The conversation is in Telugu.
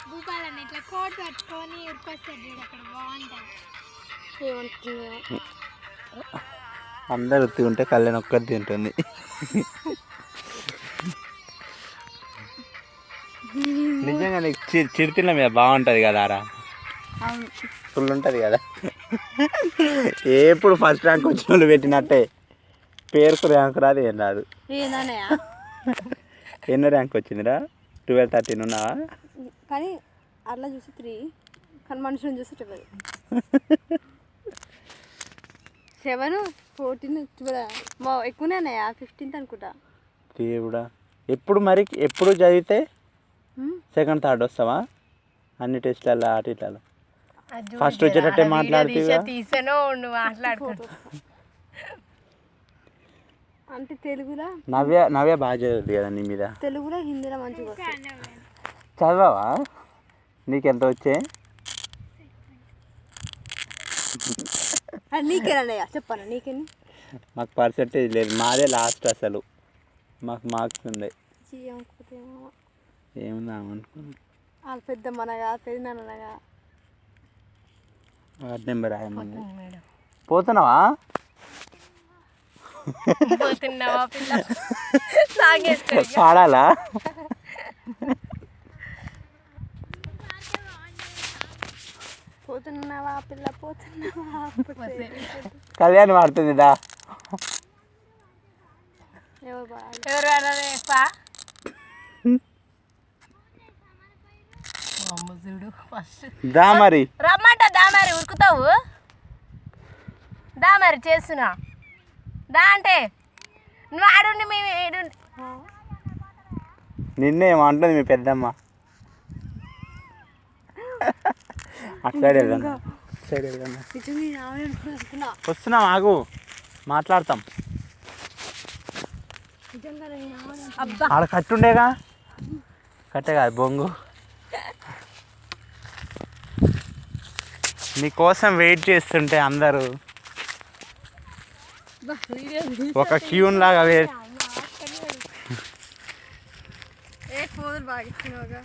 భూపాలని ఇట్లా కోట్ పట్టుకొని ఉరికొస్తాడు అక్కడ బాగుంటుంది. అందరు ఉత్తి ఉంటే కళ్యాణ్ ఒక్కటి తింటుంది. నిజంగా నీకు చిరుతిళ్ళ మీద బాగుంటుంది కదా రా, ఫుల్ ఉంటుంది కదా. ఎప్పుడు ఫస్ట్ ర్యాంక్ వచ్చిన వాళ్ళు పెట్టినట్టే పేరుకు ర్యాంక్ రాదు, ఏం రాదు. ఎన్నో ర్యాంక్ వచ్చిందిరా? 12, 13 ఉన్నావా? కానీ అట్లా చూసి 3, కానీ మనుషులను చూసి 12, 7, 14, 12 ఎక్కువనే ఉన్నాయా? 15th అనుకుంటా. దేవుడా, ఎప్పుడు చదివితే సెకండ్ థర్డ్ వస్తావా అన్ని టెస్ట్లలో ఆటలలో? ఫస్ట్ వచ్చేటట్టే మాట్లాడుతూ అంటే తెలుగులో నవ్య బాగా చదువుతుంది కదా నీ మీద. తెలుగులో హిందీలో మంచిగా చదవవా? నీకెంత వచ్చే? నీకేనయ్యా చెప్పాను. నీకేని? మాకు పర్సెంటేజ్ లేదు, మాదే లాస్ట్. అసలు మాకు మార్క్స్ ఉండే ఏముందా అనుకున్నా. వాళ్ళు పెద్దమ్మనగా పెద్దనాన్నగా వార్డ్ నెంబర్ రాయమని. పోతున్నావా? పాడాలా? పోతున్నావా పిల్ల పోతున్నావా? కళ్యాణ్ పాడుతుంది దా. దా మరి రమ్మంట. దా మరి ఉరుకుతావు. దా మరి చేస్తున్నా. దా అంటే నువ్వు ఆడుండి మేము ఏడుండి. నిన్నేమంటుంది మీ పెద్దమ్మ? అట్సైడ్ వెళ్దాం, సైడ్ వెళ్దాం. వస్తున్నాం, ఆగు మాట్లాడతాం. ఆడ కట్టుండేగా, కట్టే కాదు బొంగు. నీకోసం వెయిట్ చేస్తుంటే అందరూ ఒక క్యూన్ లాగా బాగా ఇస్తున్నావుగా.